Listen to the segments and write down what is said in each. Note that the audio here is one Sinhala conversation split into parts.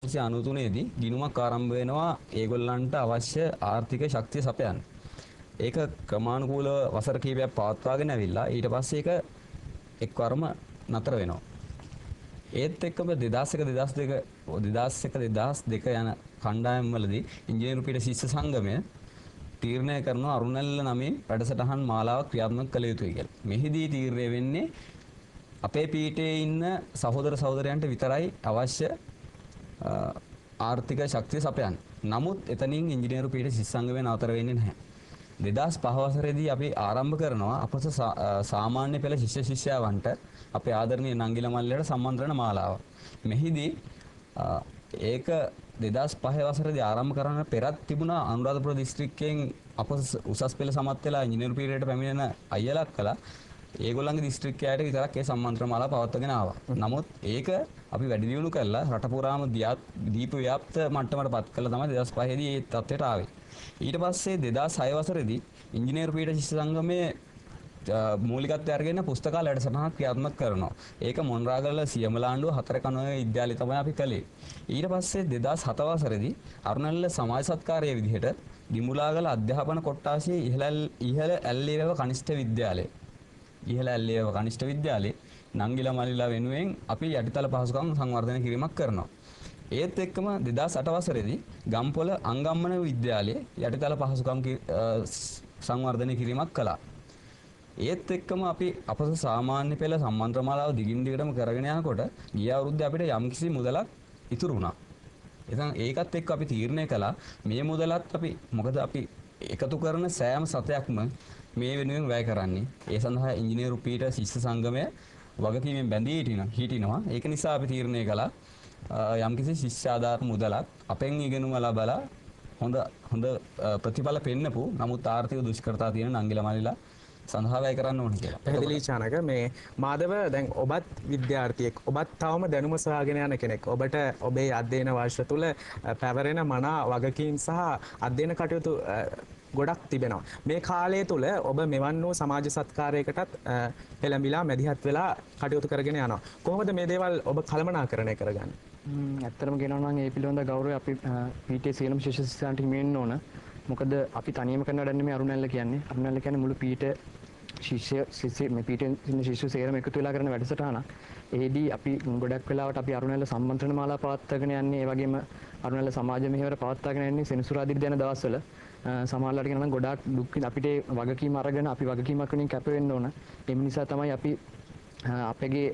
1993 දී ගිණුමක් ආරම්භ වෙනවා ඒගොල්ලන්ට අවශ්‍ය ආර්ථික ශක්තිය සපයන්න. ඒක ක්‍රමානුකූලව වසර කිහිපයක් පවත්වාගෙන ඇවිල්ලා ඊට පස්සේ ඒක එක්වරම නතර වෙනවා. ඒත් එක්කම 2001 2002 යන කණ්ඩායම් වලදී ඉංජිනේරු පීඨ ශිෂ්‍ය සංගමය තීරණය කරනවා අරුණැල්ල නමින් වැඩසටහන් මාලාවක් ක්‍රියාත්මක කළ යුතුයි කියලා. මෙහිදී තීරණය වෙන්නේ අපේ පීඨයේ ඉන්න සහෝදර සහෝදරයන්ට විතරයි අවශ්‍ය ආර්ථික ශක්තිය සපයන්න. නමුත් එතනින් ඉංජිනේරු පීඨ ශිෂ්‍ය සංගමය නතර වෙන්නේ නැහැ. 2005 වසරේදී අපි ආරම්භ කරනවා අපස සාමාන්‍ය පෙළ ශිෂ්‍ය ශිෂ්‍යාවන්ට අපේ ආදරණීය නංගිල මල්ලයට සම්මන්ත්‍රණ මාලාව. මෙහිදී ඒක 2005 වසරේදී ආරම්භ කරන්න පෙරත් තිබුණා අනුරාධපුර දිස්ත්‍රික්කයෙන් අපස උසස් පෙළ සමත් වෙලා ඉංජිනේරු පීඨයට පැමිණෙන අයියලක් කළා. ඒගොල්ලන්ගේ දිස්ත්‍රික්කයට විතරක් ඒ සම්මන්ත්‍රණ මාලාව පවත්වාගෙන ආවා. නමුත් ඒක අපි වැඩි දියුණු කළා රට පුරාම දීප ව්‍යාප්ත මට්ටමට පත් කළා තමයි 2005 දී ඒ තත්ත්වයට ආවේ. ඊට පස්සේ 2006 වසරේදී ඉංජිනේරු පීඨ ශිෂ්‍ය සංගමයේ මූලිකත්වය අරගෙන පුස්තකාල වැඩසටහනක් ක්‍රියාත්මක කරනවා. ඒක මොන්රාගල සියමලාණ්ඩුව 4 කණුවේ විද්‍යාලය තමයි අපි කළේ. ඊට පස්සේ 2007 වසරේදී අරුණැල්ල සමාජ සත්කාරයේ විදිහට දිමුලාගල අධ්‍යාපන කොට්ටාසයේ ඉහළ ඇල්ලේව කනිෂ්ඨ විද්‍යාලය. ඉහළ ඇල්ලේව කනිෂ්ඨ විද්‍යාලයේ නංගිල මල්ලිලා වෙනුවෙන් අපි යටිතල පහසුකම් සංවර්ධනය කිරීමක් කරනවා. ඒත් එක්කම 2008 වසරේදී ගම්පොළ අංගම්මන විද්‍යාලයේ යටිතල පහසුකම් සංවර්ධනය කිරීමක් කළා. ඒත් එක්කම අපි අපස සාමාන්‍ය පෙළ සම්මන්ත්‍රණ මාලාව දිගින් දිගටම කරගෙන යනකොට ගිය අවුරුද්දේ අපිට යම්කිසි මුදලක් ඉතුරු වුණා. ඉතින් ඒකත් එක්ක අපි තීරණය කළා මේ මුදලත් අපි මොකද අපි එකතු කරන සෑම සතයක්ම මේ වෙනුවෙන් වැය කරන්නේ. ඒ සඳහා ඉංජිනේරු පීඨ ශිෂ්‍ය සංගමය වගකීමෙන් බැඳී හිටිනවා. ඒක නිසා අපි තීරණය කළා යම්කිසි ශිෂ්‍ය ආධාර මුදලක් අපෙන් ඉගෙනුම ලබලා හොඳ ප්‍රතිඵල පෙන්නපු නමුත් ආර්ථික දුෂ්කරතා තියෙන නංගිල මල්ලිලා සඳහා වැය කරන්න ඕන කියලා. පැහැදිලි චානක මේ මාධව දැන් ඔබත් විද්‍යාර්ථියෙක් ඔබත් තවම දැනුම සොයාගෙන යන කෙනෙක්. ඔබට ඔබේ අධ්‍යයන වර්ෂ තුල පැවරෙන මනා වගකීම් සහ අධ්‍යයන කටයුතු ගොඩක් තිබෙනවා. මේ කාලය තුල ඔබ මෙවන් වූ සමාජ සත්කාරයකටත් පෙළඹිලා මැදිහත් වෙලා කටයුතු කරගෙන යනවා. කොහොමද මේ දේවල් ඔබ කළමනාකරණය කරගන්නේ? ඇත්තටම කියනවා නම් ඒ පිළිබඳ ගෞරවය අපි පීඨයේ සියලුම ශිෂ්‍ය ශිෂ්‍යයන්ට හිමිවෙන්න ඕන. මොකද අපි තනියම කරන වැඩක් නෙමෙයි අරුණැල්ල කියන්නේ. අරුණැල්ල කියන්නේ මුළු පීඨ ශිෂ්‍ය මේ පීඨයේ ඉන්න ශිෂ්‍ය සේරම එකතු වෙලා කරන වැඩසටහනක්. එෙහිදී අපි ගොඩක් වෙලාවට අපි අරුණැල්ල සම්මන්ත්‍රණ මාලා පවත්වාගෙන යන්නේ. ඒ වගේම අරුණැල්ල සමාජ මෙහෙවර පවත්වාගෙන යන්නේ සෙනසුරාදා දින දවස්වල. සමහරවිට කියනවා නම් ගොඩාක් දුක් අපිට වගකීම් අරගෙන අපි වගකීමක් වෙනින් කැප වෙන්න ඕන. ඒ නිසා තමයි අපි අපගේ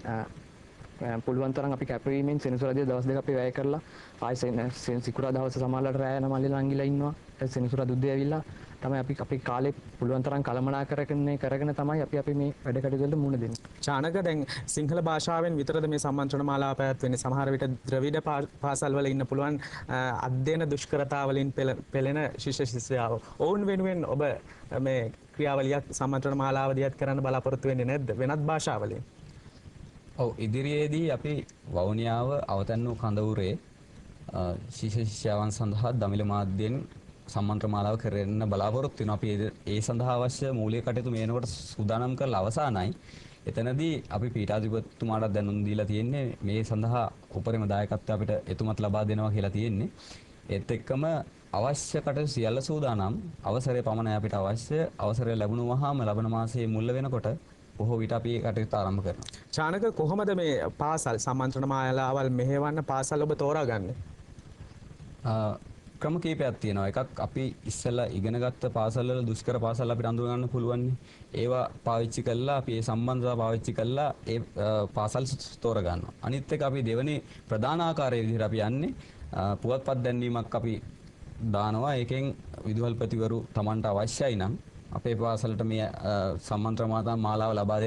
පුළුවන් තරම් අපි කැපවීමෙන් සෙනසුරාදා දවස් දෙක අපි වැය කරලා ආයෙ සිකුරාදා දවස් සමහරවිට රැය යන මල්ලිලා අංගිලා ඉන්නවා. සෙනසුරාදා උදේ ඇවිල්ලා තමයි අපි කාලේ පුළුවන් තරම් කරගෙන තමයි අපි මේ වැඩ කටයුතු වලට මුහුණ දෙන්නේ. චානක දැන් සිංහල භාෂාවෙන් විතරද මේ සම්මන්ත්‍රණ මාලාව පැවැත්වෙන්නේ? සමහර විට ද්‍රවිඩ පාසල් වල ඉන්න පුළුවන් අධ්‍යයන දුෂ්කරතා වලින් පෙළෙන ශිෂ්‍ය ශිෂ්‍යාව. ඔවුන් වෙනුවෙන් ඔබ මේ ක්‍රියාවලියක් සම්මන්ත්‍රණ මාලාව දියත් කරන්න බලාපොරොත්තු වෙන්නේ නැද්ද වෙනත් භාෂාවලින්? ඔව් ඉදිරියේදී අපි වවුනියාව අවතන් වූ කඳවුරේ ශිෂ්‍ය ශිෂ්‍යාවන් සඳහා දමිළ මාධ්‍යයෙන් සම්මන්ත්‍රණ මාලාව කරන්න බලාපොරොත්තු වෙනවා. අපි ඒ සඳහා අවශ්‍ය මූලික කටයුතු මේනකොට සූදානම් කරලා අවසానයි. එතනදී අපි පීඨාධිපතිතුමාට දැනුම් දීලා තියෙන්නේ මේ සඳහා උපරිම දායකත්වය අපිට එතුමත් ලබා දෙනවා කියලා තියෙන්නේ. ඒත් එක්කම අවශ්‍ය කටයුතු සියල්ල සූදානම්. අවසරය පමණයි අපිට අවශ්‍ය. අවසරය ලැබුණාම ලබන මාසයේ මුල වෙනකොට බොහෝ විට අපි කටයුතු ආරම්භ කරනවා. චානක කොහොමද මේ පාසල් සම්මන්ත්‍රණ මාලාවල් මෙහෙවන්න පාසල් ඔබ තෝරාගන්නේ? ක්‍රම කීපයක් තියෙනවා. එකක් අපි ඉස්සෙල්ලා ඉගෙනගත්ත පාසල්වල දුෂ්කර පාසල් අපිට අඳුර ගන්න පුළුවන්. ඒවා පාවිච්චි කළා අපි ඒ සම්බන්ධතාව පාවිච්චි කළා ඒ පාසල් තෝරා ගන්නවා. අනිත් එක අපි දෙවෙනි ප්‍රධාන ආකාරයේ විදිහට අපි යන්නේ පුවත්පත් දැන්වීමක් අපි දානවා. ඒකෙන් විදුහල්පතිවරු Tamanට අවශ්‍යයි නම් අපේ පාසලට මේ සම්මන්ත්‍රණ මාලාව ලබා